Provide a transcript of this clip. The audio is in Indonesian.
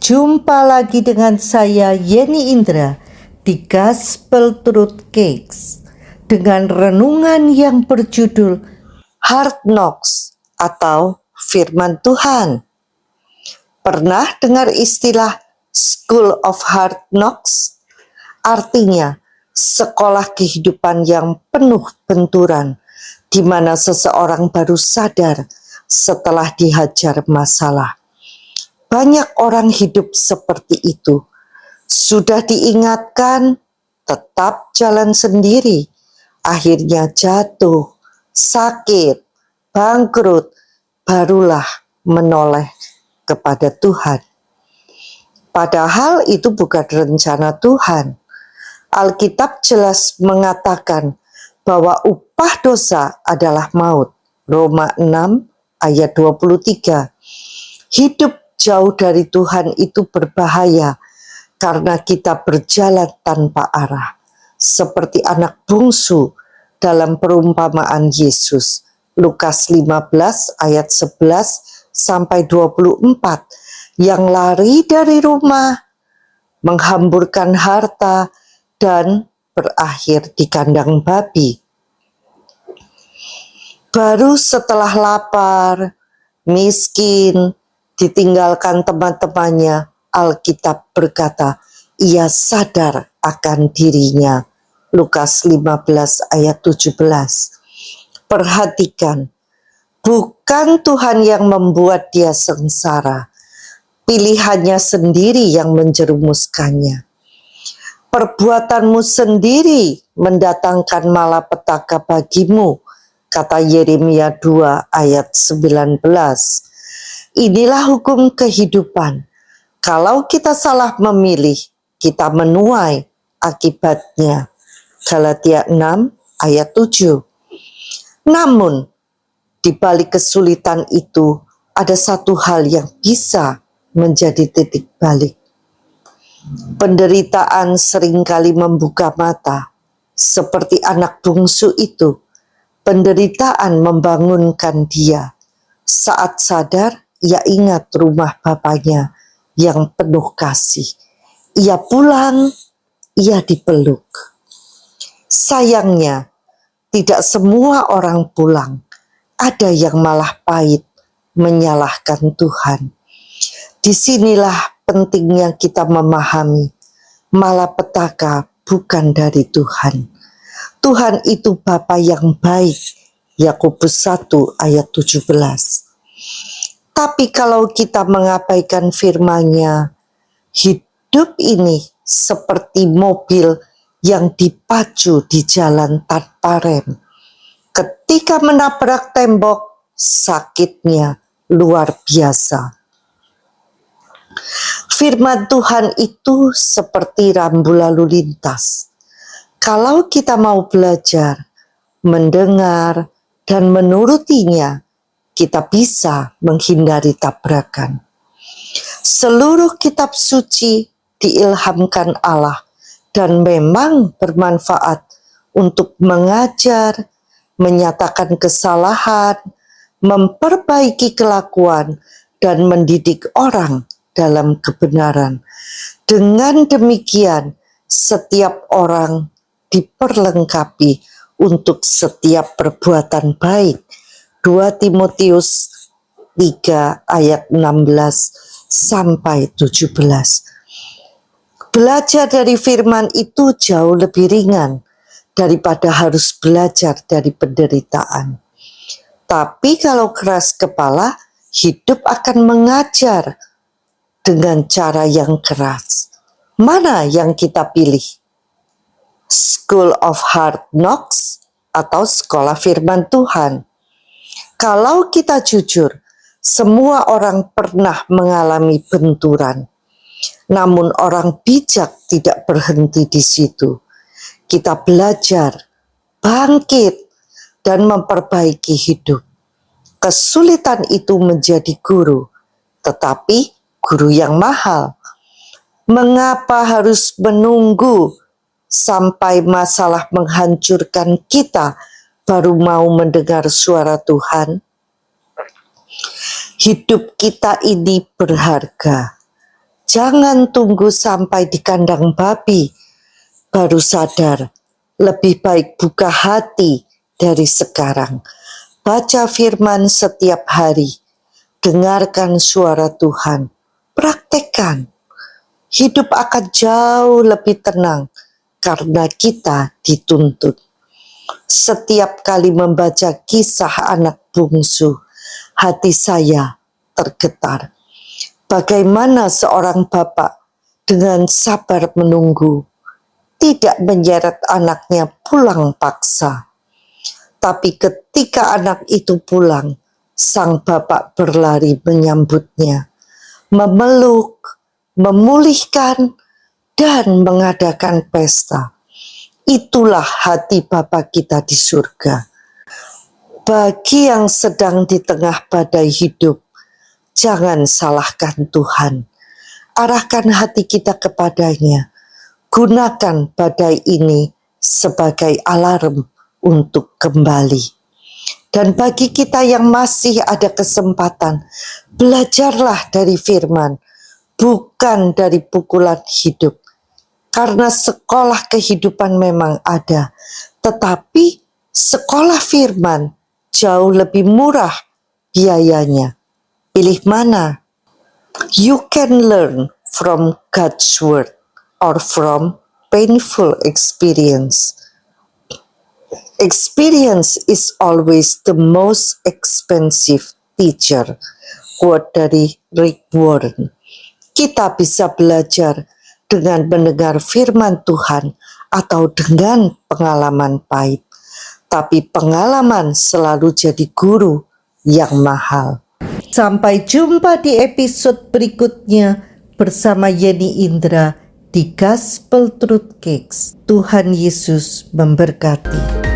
Jumpa lagi dengan saya Yeni Indra di Gospel Truth Cakes dengan renungan yang berjudul Hard Knocks atau Firman Tuhan. Pernah dengar istilah School of Hard Knocks? Artinya sekolah kehidupan yang penuh benturan, di mana seseorang baru sadar setelah dihajar masalah. Banyak orang hidup seperti itu. Sudah diingatkan, tetap jalan sendiri. Akhirnya jatuh, sakit, bangkrut, barulah menoleh kepada Tuhan. Padahal itu bukan rencana Tuhan. Alkitab jelas mengatakan bahwa upah dosa adalah maut. Roma 6 ayat 23. Hidup jauh dari Tuhan itu berbahaya karena kita berjalan tanpa arah. Seperti anak bungsu dalam perumpamaan Yesus. Lukas 15 ayat 11 sampai 24. Yang lari dari rumah, menghamburkan harta, dan berakhir di kandang babi. Baru setelah lapar, miskin, ditinggalkan teman-temannya, Alkitab berkata, ia sadar akan dirinya. Lukas 15 ayat 17. Perhatikan, bukan Tuhan yang membuat dia sengsara. Pilihannya sendiri yang menjerumuskannya. Perbuatanmu sendiri mendatangkan malapetaka bagimu, kata Yeremia 2 ayat 19. Inilah hukum kehidupan. Kalau kita salah memilih, kita menuai akibatnya. Galatia 6 ayat 7. Namun, di balik kesulitan itu, ada satu hal yang bisa menjadi titik balik. Penderitaan seringkali membuka mata. Seperti anak bungsu itu, penderitaan membangunkan dia. Saat sadar, ia ingat rumah bapaknya yang penuh kasih. Ia pulang, ia dipeluk. Sayangnya, tidak semua orang pulang. Ada yang malah pahit, menyalahkan Tuhan. Disinilah pentingnya kita memahami, malapetaka bukan dari Tuhan. Tuhan itu Bapa yang baik. Yakobus 1 ayat 17. Tapi kalau kita mengabaikan firman-Nya, hidup ini seperti mobil yang dipacu di jalan tanpa rem. Ketika menabrak tembok, sakitnya luar biasa. Firman Tuhan itu seperti rambu lalu lintas. Kalau kita mau belajar, mendengar, dan menurutinya, kita bisa menghindari tabrakan. Seluruh kitab suci diilhamkan Allah dan memang bermanfaat untuk mengajar, menyatakan kesalahan, memperbaiki kelakuan, dan mendidik orang dalam kebenaran. Dengan demikian, setiap orang diperlengkapi untuk setiap perbuatan baik. 2 Timotius 3 ayat 16 sampai 17. Belajar dari firman itu jauh lebih ringan daripada harus belajar dari penderitaan. Tapi kalau keras kepala, hidup akan mengajar dengan cara yang keras. Mana yang kita pilih? School of Hard Knocks atau sekolah firman Tuhan? Kalau kita jujur, semua orang pernah mengalami benturan. Namun orang bijak tidak berhenti di situ. Kita belajar, bangkit, dan memperbaiki hidup. Kesulitan itu menjadi guru, tetapi guru yang mahal. Mengapa harus menunggu sampai masalah menghancurkan kita baru mau mendengar suara Tuhan? Hidup kita ini berharga. Jangan tunggu sampai di kandang babi baru sadar. Lebih baik buka hati dari sekarang. Baca firman setiap hari. Dengarkan suara Tuhan. Praktekkan. Hidup akan jauh lebih tenang karena kita dituntut. Setiap kali membaca kisah anak bungsu, hati saya tergetar. Bagaimana seorang bapak dengan sabar menunggu, tidak menyeret anaknya pulang paksa. Tapi ketika anak itu pulang, sang bapak berlari menyambutnya, memeluk, memulihkan, dan mengadakan pesta. Itulah hati Bapa kita di surga. Bagi yang sedang di tengah badai hidup, jangan salahkan Tuhan. Arahkan hati kita kepadanya. Gunakan badai ini sebagai alarm untuk kembali. Dan bagi kita yang masih ada kesempatan, belajarlah dari firman, bukan dari pukulan hidup. Karena sekolah kehidupan memang ada, tetapi sekolah firman jauh lebih murah biayanya. Pilih mana? You can learn from God's word or from painful experience. Experience is always the most expensive teacher. Quote dari Rick Warren. Kita bisa belajar dengan mendengar firman Tuhan atau dengan pengalaman pahit. Tapi pengalaman selalu jadi guru yang mahal. Sampai jumpa di episode berikutnya bersama Yeni Indra di Gospel Truth Cakes. Tuhan Yesus memberkati.